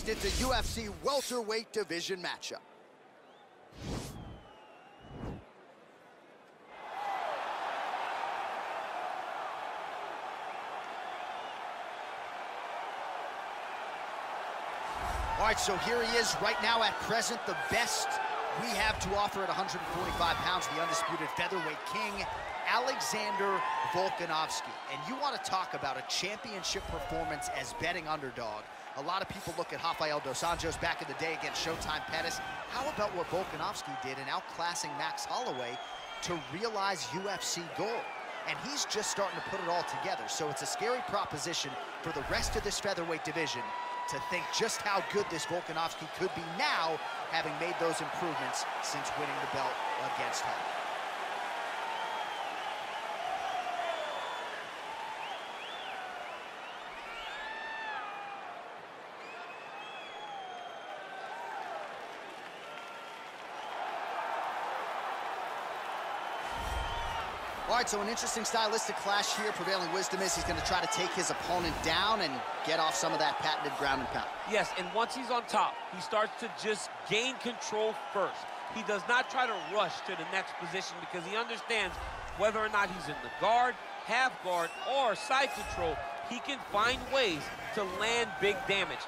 next, it's a UFC welterweight division matchup. All right, so here he is right now at present, the best we have to offer at 145 pounds, the undisputed featherweight king, Alexander Volkanovski. And you want to talk about a championship performance as betting underdog. A lot of people look at Rafael dos Anjos back in the day against Showtime Pettis. How about what Volkanovski did in outclassing Max Holloway to realize UFC gold? And he's just starting to put it all together. So it's a scary proposition for the rest of this featherweight division to think just how good this Volkanovski could be now, having made those improvements since winning the belt against Holloway. All right, so an interesting stylistic clash here. Prevailing wisdom is he's going to try to take his opponent down and get off some of that patented ground and pound. Yes, and once he's on top, he starts to just gain control first. He does not try to rush to the next position because he understands whether or not he's in the guard, half guard, or side control, he can find ways to land big damage.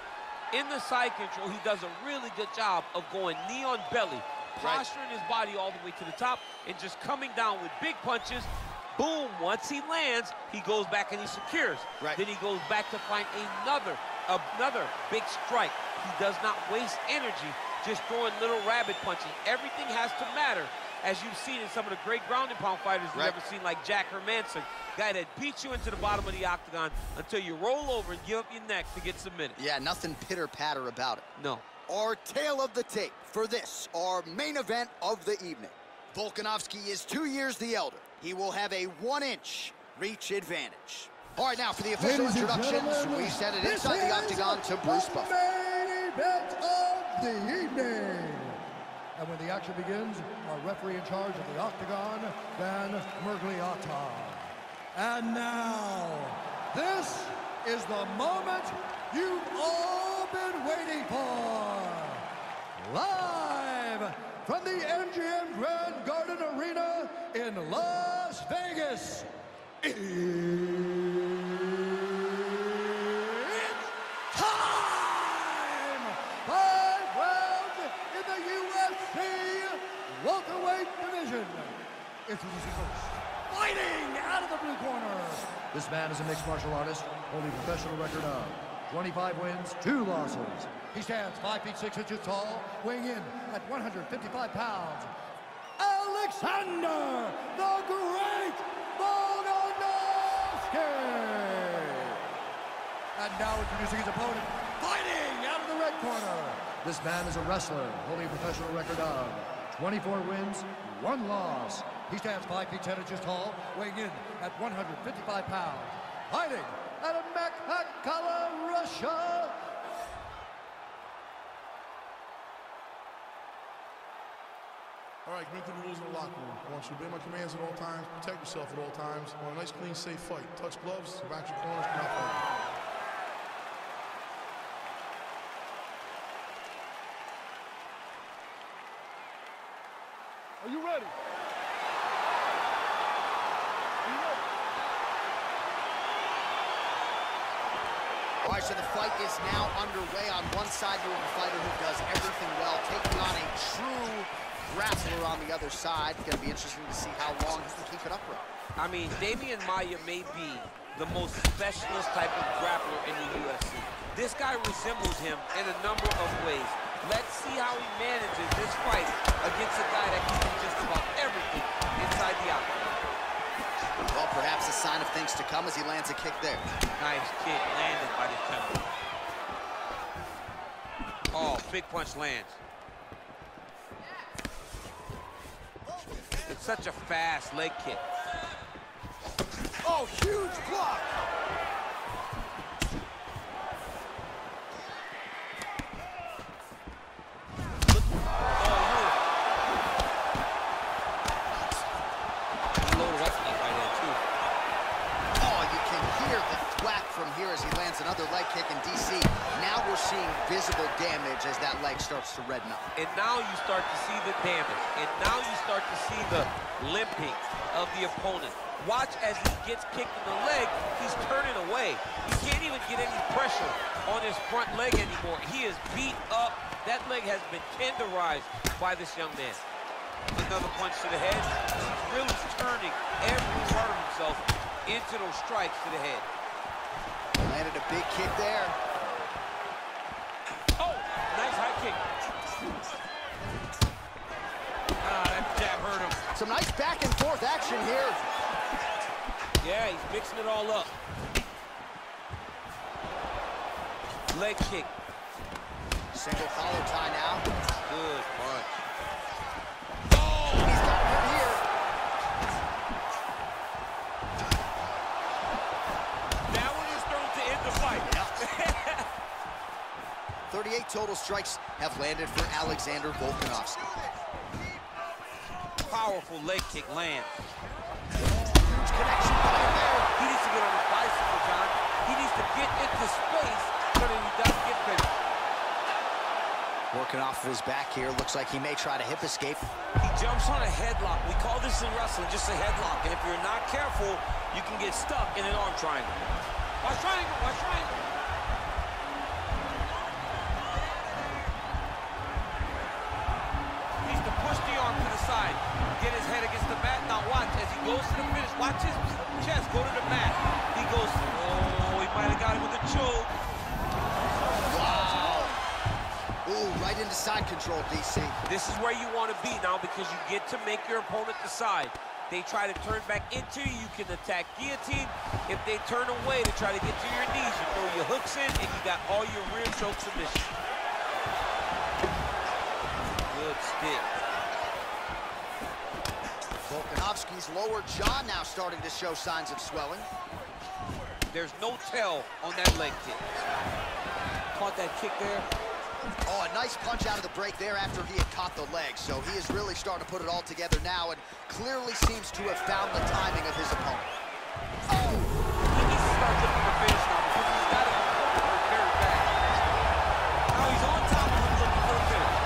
In the side control, he does a really good job of going knee on belly, posturing his body all the way to the top and just coming down with big punches. Boom, once he lands, he goes back and he secures. Then he goes back to find another big strike. He does not waste energy just throwing little rabbit punching. Everything has to matter, as you've seen in some of the great ground and pound fighters you've ever seen, like Jack Hermanson, guy that beats you into the bottom of the octagon until you roll over and give up your neck to get submitted. Yeah, nothing pitter-patter about it. No. Our tale of the tape for this, our main event of the evening. Volkanovski is 2 years the elder. He will have a 1-inch reach advantage. All right, now for the official introductions, we send it inside the octagon to Bruce Buffer. Main event of the evening. And when the action begins, our referee in charge of the octagon, Dan Mergliata. And now, this is the moment you've all been waiting for. Live from the MGM Grand Garden Arena in Las Vegas. It's time! 5 rounds in the UFC welterweight division. Introducing first, fighting out of the blue corner. This man is a mixed martial artist, holding a professional record of 25 wins, 2 losses. He stands 5 feet 6 inches tall, weighing in at 155 pounds. Alexander the Great Volkanovski! And now introducing his opponent, fighting out of the red corner. This man is a wrestler, holding a professional record of 24 wins, 1 loss. He stands 5 feet 10 inches tall, weighing in at 155 pounds. Fighting out of Makhachev, Russia. All right, commit to the rules in the locker room. I want you to obey my commands at all times, protect yourself at all times. I want a nice, clean, safe fight. Touch gloves, back your corners, come out fight. Are you ready? All right, so the fight is now underway. On one side, you have a fighter who does everything well, taking on a true grappler on the other side. It's going to be interesting to see how long he can keep it upright. I mean, Damian Maia may be the most specialist type of grappler in the UFC. This guy resembles him in a number of ways. Let's see how he manages this fight against a guy that can do just about everything inside the octagon. Well, perhaps a sign of things to come as he lands a kick there. Nice kick landed by the temple. Oh, big punch lands. It's such a fast leg kick. Oh, huge block! From here as he lands another leg kick in DC. Now we're seeing visible damage as that leg starts to redden up. And now you start to see the damage. And now you start to see the limping of the opponent. Watch as he gets kicked in the leg, he's turning away. He can't even get any pressure on his front leg anymore. He is beat up. That leg has been tenderized by this young man. Another punch to the head. He's really turning every part of himself into those strikes to the head. Landed a big kick there. Oh, nice high kick. That jab hurt him. Some nice back and forth action here. Yeah, he's mixing it all up. Leg kick. Single collar tie now. Good punch. Oh, he's got him here. That one is thrown to end the fight. Yep. 38 total strikes have landed for Alexander Volkanovski. Powerful leg kick lands. Huge connection point there. He needs to get on his bicycle, John. He needs to get into space so that he doesn't get finished. Working off of his back here. Looks like he may try to hip escape. He jumps on a headlock. We call this in wrestling just a headlock. And if you're not careful, you can get stuck in an arm triangle. Watch triangle, watch triangle. He needs to push the arm to the side. Get his head against the mat. Now watch as he goes to the finish. Watch his chest go to the mat. He goes, oh, he might have got him with a choke. Wow. Ooh, right into side control, DC. This is where you want to be now because you get to make your opponent decide. They try to turn back into you, you can attack guillotine. If they turn away to try to get to your knees, you throw your hooks in and you got all your rear choke submission. Good stick. Volkanovski's lower jaw now starting to show signs of swelling. There's no tell on that leg kick. Caught that kick there. Oh, a nice punch out of the break there after he had caught the leg. So he is really starting to put it all together now and clearly seems to have found the timing of his opponent. Oh! He needs to start looking for finish now because he's got it hurt very bad. Now he's on top of him looking for a finish.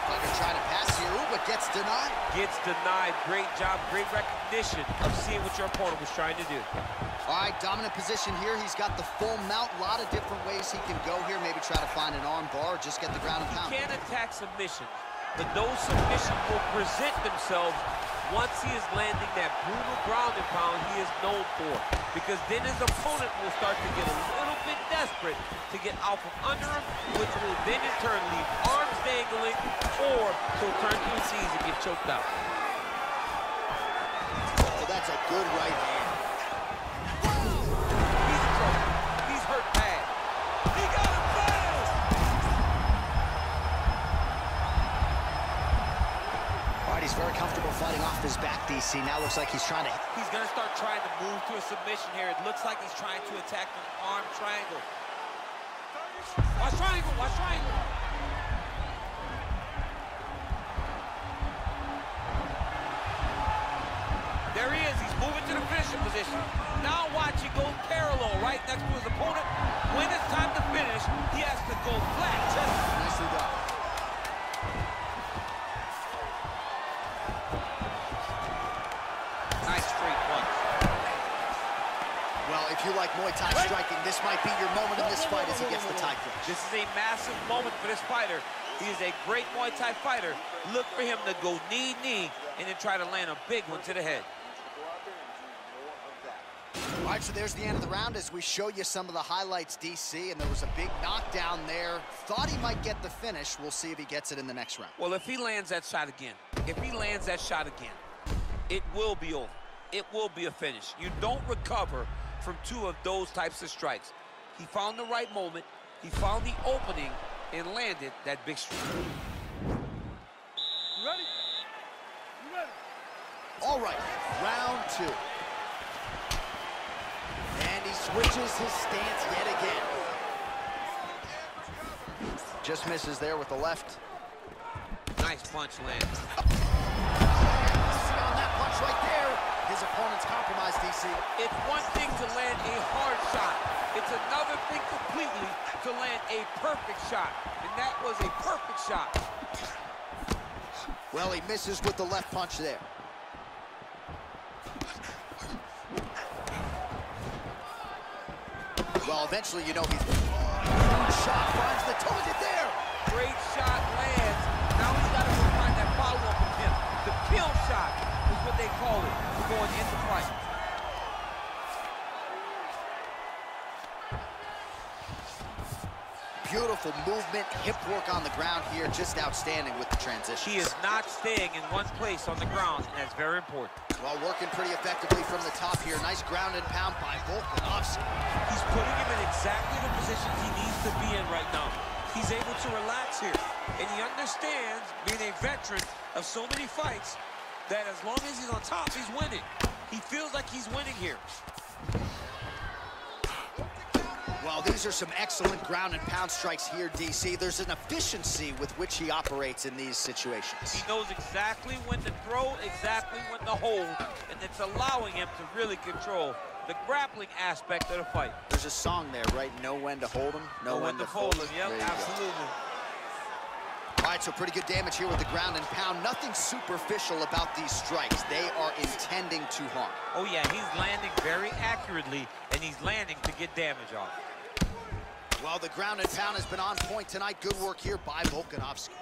Fighter trying to pass here, but gets denied. Gets denied. Great job, great recognition of seeing what your opponent was trying to do. All right, dominant position here. He's got the full mount. A lot of different ways he can go here. Maybe try to find an arm bar or just get the ground and pound. He can't attack submission, but those submissions will present themselves once he is landing that brutal ground and pound he is known for. Because then his opponent will start to get a little bit desperate to get out from under him, which will then in turn leave arms dangling, or he'll turn to his knees and get choked out. Oh, that's a good right hand. He's very comfortable fighting off his back, DC. Now looks like he's trying to... He's going to start trying to move to a submission here. It looks like he's trying to attack an arm triangle. Watch triangle, watch triangle. There he is. He's moving to the finishing position. Now watch, he goes parallel right next to his opponent. When it's time to finish, he has to go flat. Nicely done. Nice straight punch. Well, if you like Muay Thai striking, this might be your moment in this fight as he gets the tie clinch. This is a massive moment for this fighter. He is a great Muay Thai fighter. Look for him to go knee, and then try to land a big one to the head. All right, so there's the end of the round as we show you some of the highlights, DC, and there was a big knockdown there. Thought he might get the finish. We'll see if he gets it in the next round. Well, if he lands that shot again, it will be over. It will be a finish. You don't recover from two of those types of strikes. He found the right moment, he found the opening, and landed that big strike. You ready? You ready? All right, round two. And he switches his stance yet again. Just misses there with the left. Nice punch land. On that punch right there, his opponent's compromised, DC. It's one thing to land a hard shot, It's another thing completely to land a perfect shot. And that was a perfect shot. Well, he misses with the left punch there. Well, eventually, you know, shot finds the target there. Great shot lands. Now he's got to go find that follow-up with him. The kill shot is what they call it for going into fight. Beautiful movement, hip work on the ground here, just outstanding with the transition. He is not staying in one place on the ground, and that's very important. Well, working pretty effectively from the top here. Nice ground and pound by Volkanovski. He's putting him in exactly the positions he needs to be in right now. He's able to relax here, and he understands, being a veteran of so many fights, that as long as he's on top, he's winning. He feels like he's winning here. Well, these are some excellent ground and pound strikes here, DC. There's an efficiency with which he operates in these situations. He knows exactly when to throw, exactly when to hold, and it's allowing him to really control the grappling aspect of the fight. There's a song there, right? Know when to hold him, know when to fold him. Yep, absolutely. All right, so pretty good damage here with the ground and pound. Nothing superficial about these strikes. They are intending to harm. Oh, yeah, he's landing very accurately, and he's landing to get damage off. Well, the ground and pound has been on point tonight. Good work here by Volkanovski.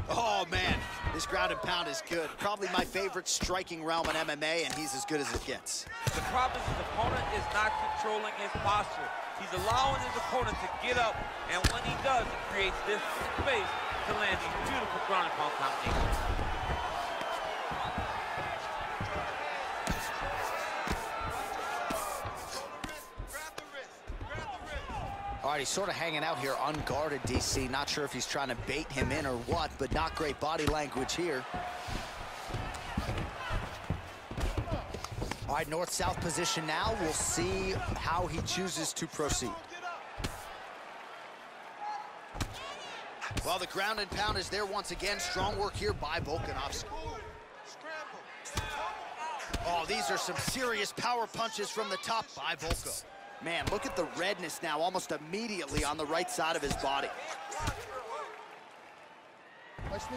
Oh, man, this ground and pound is good. Probably my favorite striking realm in MMA, and he's as good as it gets. The problem is his opponent is not controlling his posture. He's allowing his opponent to get up, and when he does, it creates this space to land these beautiful ground and pound combinations. All right, he's sort of hanging out here unguarded, DC. Not sure if he's trying to bait him in or what, but not great body language here. All right, north-south position now. We'll see how he chooses to proceed. Well, the ground and pound is there once again. Strong work here by Volkanovski. Oh, these are some serious power punches from the top by Volko. Man, look at the redness now almost immediately on the right side of his body.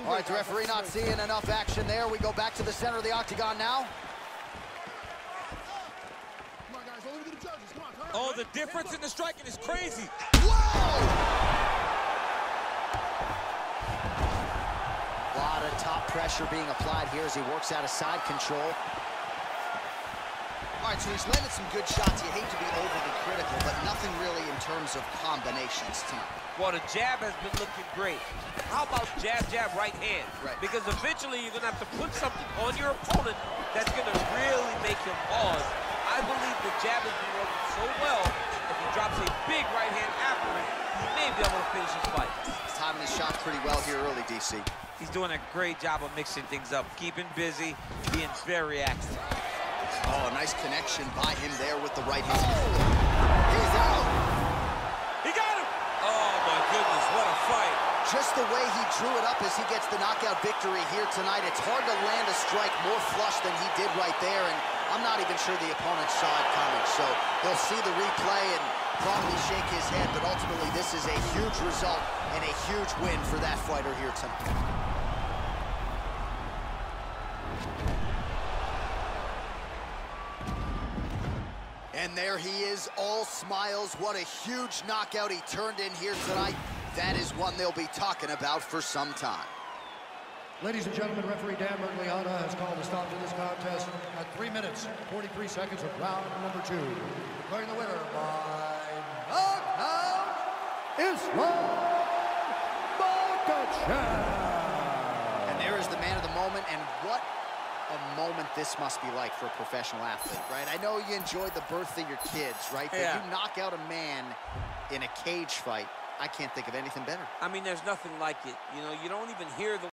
All right, the referee not seeing enough action there. We go back to the center of the octagon now. Oh, the difference in the striking is crazy. Whoa! A lot of top pressure being applied here as he works out of side control. All right, so he's landed some good shots. You hate to be overly critical, but nothing really in terms of combinations tonight. Well, the jab has been looking great. How about jab, jab, right hand? Right. Because eventually you're going to have to put something on your opponent that's going to really make him pause. I believe the jab has been working so well, if he drops a big right hand after it, he may be able to finish his fight. He's timing his shots pretty well here early, DC. He's doing a great job of mixing things up, keeping busy, being very active. Oh, nice connection by him there with the right hand. He's out! He got him! Oh, my goodness, what a fight. Just the way he drew it up as he gets the knockout victory here tonight. It's hard to land a strike more flush than he did right there, and I'm not even sure the opponent saw it coming. So he'll see the replay and probably shake his head, but ultimately this is a huge result and a huge win for that fighter here tonight. And there he is, all smiles. What a huge knockout he turned in here tonight. That is one they'll be talking about for some time. Ladies and gentlemen, referee Dan Bergliana has called a stop to this contest at 3 minutes, 43 seconds of round number 2. Declaring the winner by knockout, Islam Makhachev. And there is the man of the moment, and what a moment this must be like for a professional athlete, right? I know you enjoyed the birth of your kids, right? But Yeah. you knock out a man in a cage fight, I can't think of anything better. I mean, there's nothing like it. You know, you don't even hear the